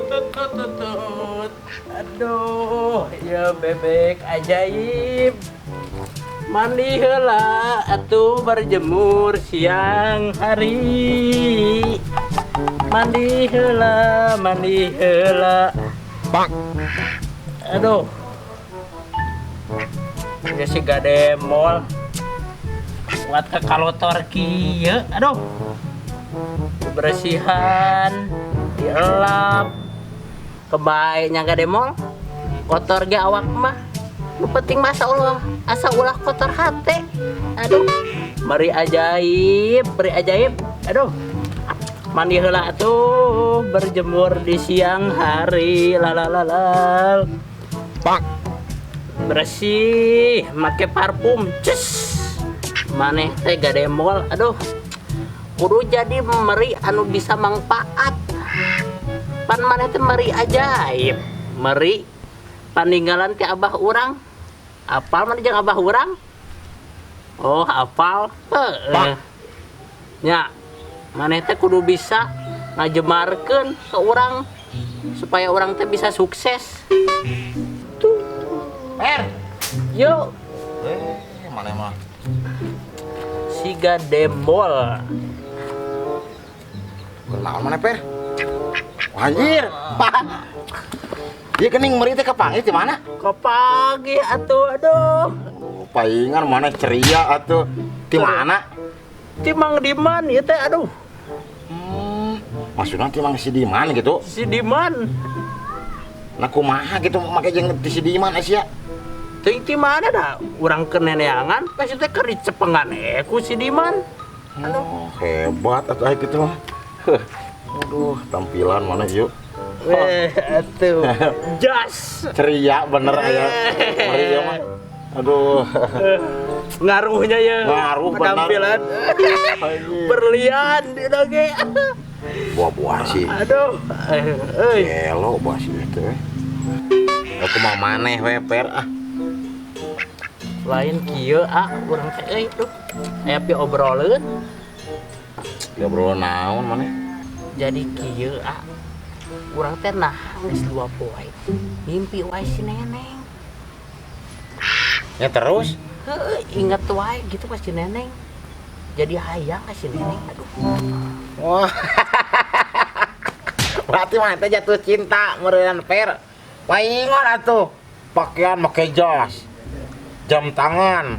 tut. Aduh, ya bebek ajaib. Mandi heula atuh berjemur siang hari. Mandi heula, mandi heula. Bang. Aduh. Ya si gademol. Buat ke kalotor kieu. Aduh. Kebersihan, dielap. Kebaiknya gademol. Kotor ge awak mah. Nu penting masa Allah asa ulah kotor hate. Aduh, beri ajaib, beri ajaib. Aduh, mandi heula atuh berjemur di siang hari. Lalalala. Pak. Bersih, make parfum. Cus. Maneh teh gademol. Aduh. Kudu jadi meri anu bisa manfaat. Pan maneh teh meri ajaib. Meri paninggalan ke abah urang. Apal mana jeung abah urang? Oh, apal. Nya, maneh teh kudu bisa ngajemarkeun ke urang supaya urang teh bisa sukses. Tuh. Yo. Mana mah? Si gademol. Kenaon mana Per? Anjir. Dia kening meri teh kapangi di mana? Kapagi atuh, aduh. Paingan mana ceria atuh. Di mana? Ti Mang Diman ieu teh aduh. Maksudna ti Mang si Diman gitu. Si Diman. Nah kumaha gitu make jeung di si Diman Asia. Teuing ti mana dah urang keneneangan pasti teh keur dicepengan ku si Diman. Oh, hebat atuh kitu mah. Aduh, tampilan mana yuk. Atuh. Jas. Ceria bener aya. Mari ya mah. Aduh. Ngaruhnya ya. Ngaruh penampilan. Berlian itu ge. Buah-buah sih. Aduh. Gelo buah sih itu. Aku mau maneh we Per ah. Lain kieu urang teh duh. Aya pi obroleun. Ngobrol naon maneh? Jadi kieu urang teh nah geus 2 poe. Mimpi wae si Neneng. Ya terus? Heuh, inget wae gitu pas si Neneng. Jadi hayang ka si Neneng. Aduh. Wah. Berarti mah teh jatuh cinta meureun Per. Paingon atuh. Pakaian make jas. Jam tangan.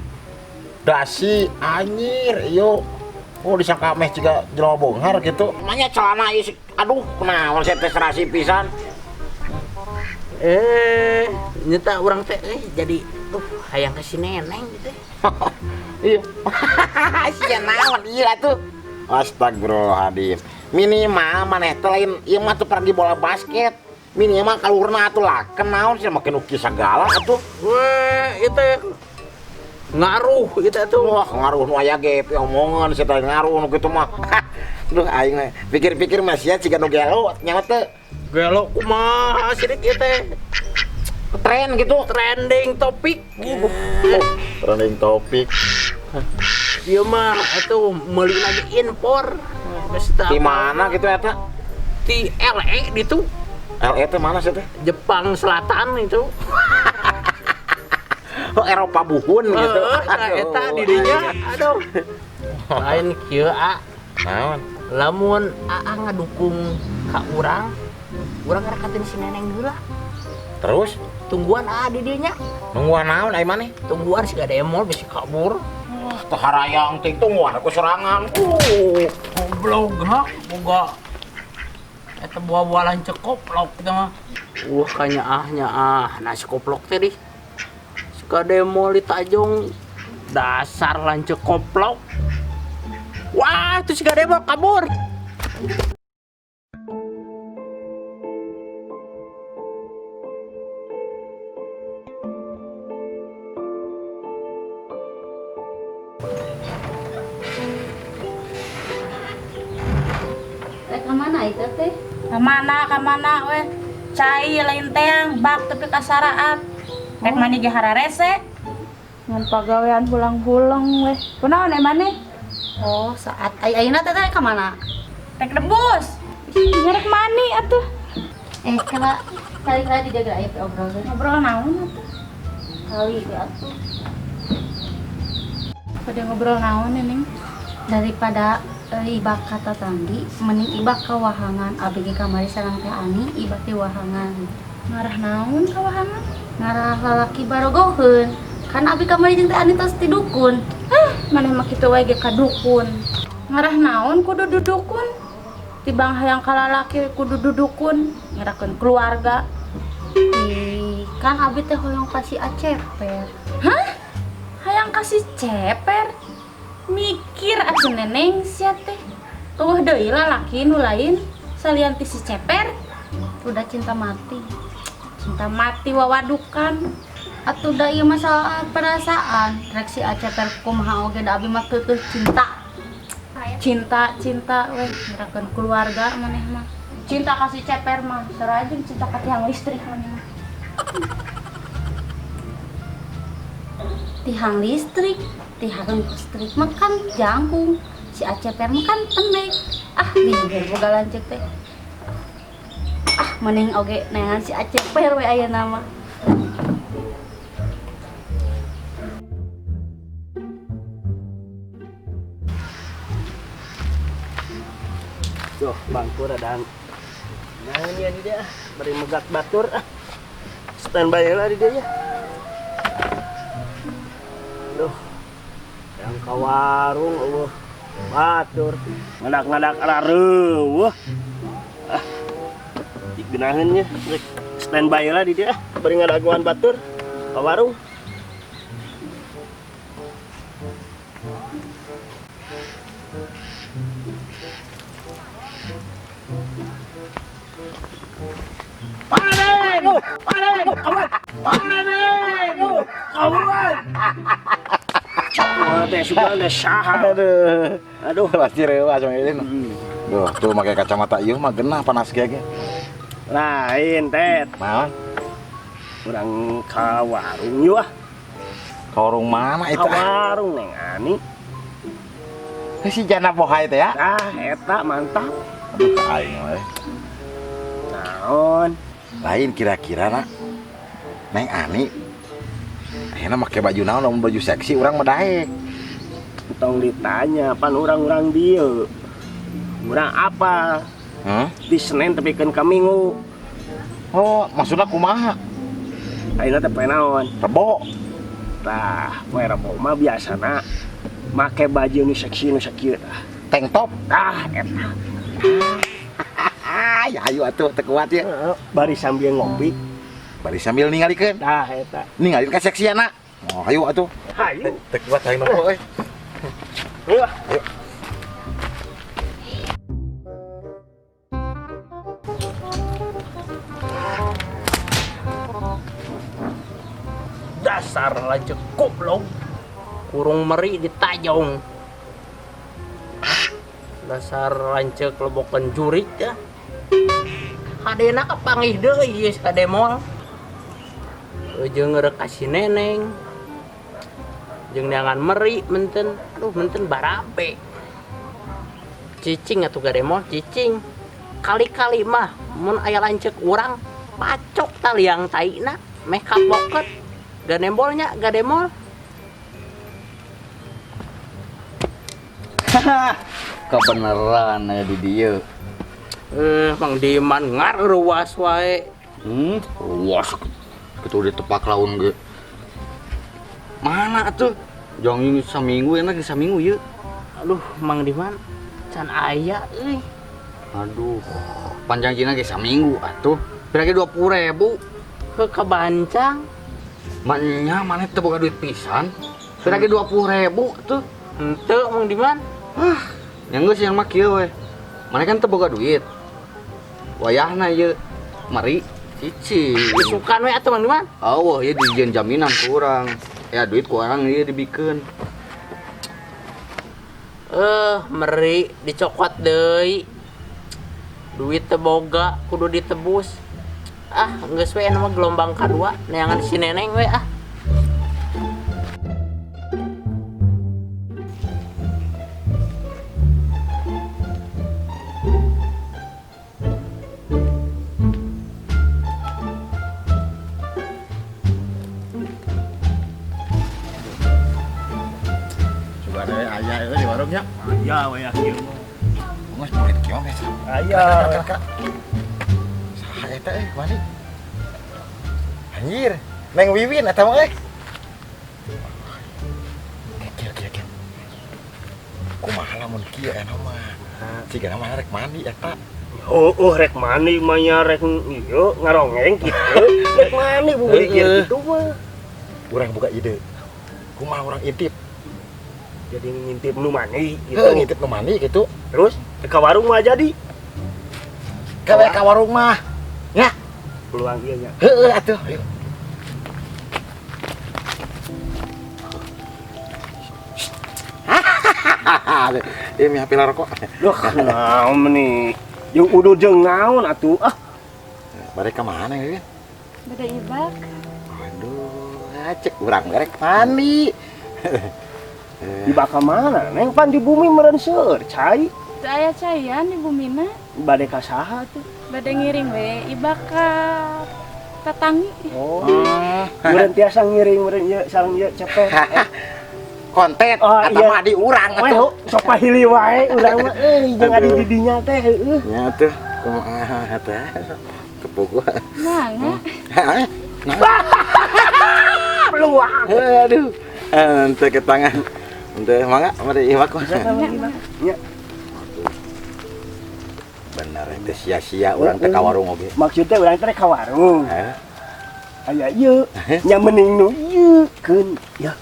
Dasi anjir, yuk. Oh disangka meh juga jelema bonghar gitu. Namanya celana ieu aduh kunaon saya teh serasi pisan. Nyata urang teh jadi hayang ka si Neneng gitu. Iya. Sia naon ieu atuh. Astagfirullahaladzim. Minimal maneh teh lain ieu mah teu pergi bola basket. Minimal kalurna atuh laken naon sih makin uki sagala atuh. Weh, itu ngaruh gitu tuh. Wah, ngaruh nu aya ge omongan saya teh ngaruh nu kitu mah. Duh aing pikir-pikir mah sia ciga nu gelo nya teh. Gelo kumaha sidik ieu teh. Tren gitu. Trending topik. Trending topik. Ieu mah atuh meuli lagi impor. Di mana gitu eta? Di LE ditu. LE teh mana sih teh? Jepang Selatan itu. Oh, Eropa buhun gitu. Eta didinya aduh. Lain kieu Naon? Lamun ngadukung ka urang ngarekatin si Neneng heula. Terus Tungguan di dinya. nungguan naon ai maneh? Tungguan si gademol bisa kabur. Tah harayang ting tungguan aku serangan. Goblok boga eta buah-buah lancek koplok kita mah. Kanya nasi koplok teh di. Gademol ditajong dasar lancek koplok. Wah, itu si gademol kabur. Kemana itu teh? Kamana weh. Cai lain teang bak tapi kasaraat. Rek mani ge hararese. Ngan pagawean pulang-pulang weh. Kunaon maneh? Oh, saat ayeuna teh kemana? Rek debus. Nyarek mani atuh. Kali-kali dijaga aya obrol teh. Ngobrol naon atuh? Kali di atuh Pada ngobrol naon Neneng? daripada ibak kata tadi mending ibak ka wahangan abg kamari sareng teh Ani ibak teh wahangan Ngarah naon ka wahangan? ngarah lalaki barogoheun kan abg kamari jeung teh Ani tos ti dukun. Maneh mah kitu wae ge ka dukun. Ngarah naon kudu dudukun? Tibang hayang ka lalaki kudu dudukun, ngarakeun keluarga. Kan abi teh hoyong kasih aceper. Hah? Hayang kasih ceper? Mikir atuh Neneng sia teh. Eueuh deui lalaki nu lain salian ti si ceper. Udah cinta mati. Cinta mati wawadukan. Atuh da ieu masalah perasaan rek si aceper kumaha oge da abi mah keukeuh cinta. Cinta weh ngarakeun keluarga maneh mah. Cinta kasih ceper mah sarajeng cinta ka tiang listrik maneh mah. Tihang listrik mah kan jangkung si aceper mah kan pendek bingung boga lanceuk teh mending oge neangan si aceper we aya nama Duh, bangku radang. Nah, ini ya dia. Beri megat batur. Standby lah di dia ya. Duh. Yang ka warung batur. Ngadak-ngadak arareueuh. Digeunaheun nya. Standby lah di dia. Beri ngadaguan batur ka warung. Aduh, pasti rewa sama ini. Duh, tuh pakai kacamata ieu mah genah panas ge. Lain, Tet. Naon? Urang ka warung yeuh. Ka warung mana Ka eta? warung Neng Ani. Si jana bohai teh ya? Eta mantap. Aduh, aing we. Naon? Lain kira-kira nak. Neng Ani. Ayeuna make baju naon lamun baju seksi urang mah daek. Tong ditanya pan urang-urang dieu. Urang apa? Di Senin tepikeun ka Minggu. Oh, maksudna kumaha? Ayeuna teh poe naon? Rebo. Tah, poe Rebo mah biasana make baju nu seksi nu sakieu tah. Tank top. Eta. Ya ayo atuh teu kuat ya. Bari sambil ngopi. Bari sambil ningalikeun. Tah eta. Ningalikeun ka seksiana. Oh, ayo atuh. Hayu. Teu kuat aing mah euy. Ayo. Dasar lanceuk goblok. Kurung meri ditajong. Dasar lanceuk lebokeun jurik ya. Hadena kapangih deui ieu sademol. Jeung ngeurek ka si Neneng. Jeung neangan meri menten. Aduh menten barabe. Cicing atuh gademol cicing. Kali-kali mah mun aya lanceuk urang pacok taliang taina meh kapoket. Gademolnya gademol. Kebeneran aya di dieu. Mang Diman ngaruwas wae. Luas kitu ditepak laun ge. Mana atuh? Jong ini saminggu enak ge saminggu ieu. Aduh, Mang Diman can aya euy. Aduh, panjang cina ge saminggu atuh. Pira ge 20.000. Heuh kabancang. Maknya maneh teu boga duit pisan. Pira ge 20.000 atuh. Henteu Mang Diman. Yang geus yang mah kieu we. Maneh kan teu boga duit. Wayahna ieu mari cicing. Isukan we atuh Mang Diman. Aweuh ieu dijieun jaminan ku urang. Ya duit ku urang ieu dibikeun. Meri dicokot deui. Duit teu boga kudu ditebus. Geus we anu mah gelombang kadua neangan si Neneng we . naonnya? Aya we kieu. Geus murid kieu geus. Aya. Kak. Saha eta mani? Anjir, Neng Wiwin eta mah Kieu. Kumaha lamun kieu eta mah? Sigana mah rek mandi eta. Rek mani mah rek ieu ngarongeng kitu. Rek mani buburi kitu mah. Urang buka ide. Kumaha urang intip? Jadi ngintip nu mani gitu. Ngintip nu mandi gitu. Terus ke warung mah jadi. Gawe ka warung mah. Ya, Peluang ieu nya. heueuh atuh. Ayo. Ini HP rokok. Duh, naon nih? Jeung udud jeung naon atuh? Balik ke mana ya? Beda ibak. Aduh, cek urang rek mandi. Di baka mana? Neng pan di bumi meureun seur, cai. Teu aya cayan di bumina. Bade ka saha tuh? Beda ngiring we ibak ka tatangi. Oh. Meureun tiasa ngiring meureun ieu sareng ieu cepet. Konten Oh, atau iya. mah di urang Weh, atuh. sok pahili wae urang mah jeung adi di dinya teh heueuh. Ya tuh, kumaha teh? Kepugu. Mangga. Peluang. Aduh. Ente ke tangan. Ente mangga mari iwak. Ya, Bener itu sia-sia urang teh ka warung oge. maksudnya urang teh ka warung. Heh. Aya ieu, nya mending nu ieu keun ya.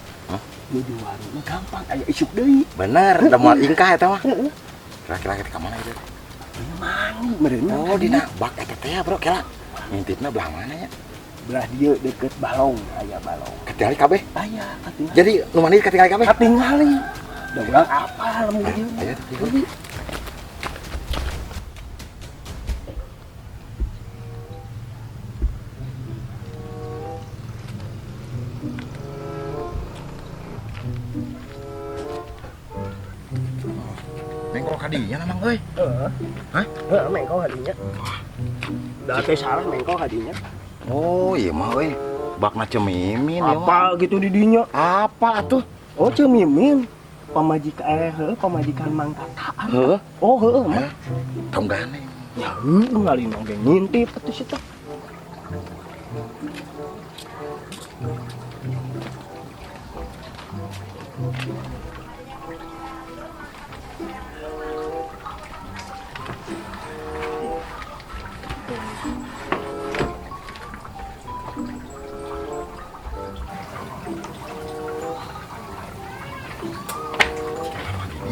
Nu di warung mah gampang aya isuk deui. Bener, da moal ingkah eta mah. Kira-kira ka mana itu? Mani meureun. Oh, dina bak eta teh ya, Bro, kela. Ngintipna belah mana ya? Belah dieu deket balong, aya balong. Ketinggali kabeh. Aya katingali. Jadi nu mandi ketinggali kabeh. Katingali. Da urang apal mun ieu. Ayo, Nengkrok kadinya namang euy. Heeh. Hah? Heeh, mengko hadinya. Da teh salah mengko hadinya. Oh, iya mah euy. Bakna cemimin ya mah. Apa gitu di dinya? Apa atuh? Oh, cemimin. Pamajikan Mang Tataan. Heeh. Oh, heeh mah. Tong gane. Ya heuh ngalih mah ge ngintip atuh situ.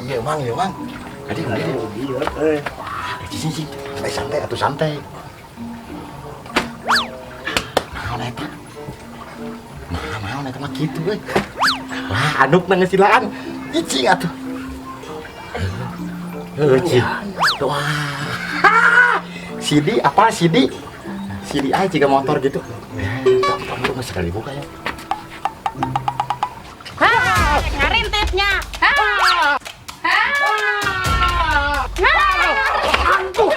Iya, Mang, iya, Mang. Adi, Iya, sini. Santai atuh santai. Naon eta? Naon eta mah kitu euy. Wah, anuk nang ngesilaan. Icing atuh. Cing. Wah. Sidi apa Sidi? Sidi aja jika motor gitu. Kamu masih sekali buka ya. Ngarintipnya. Antuh.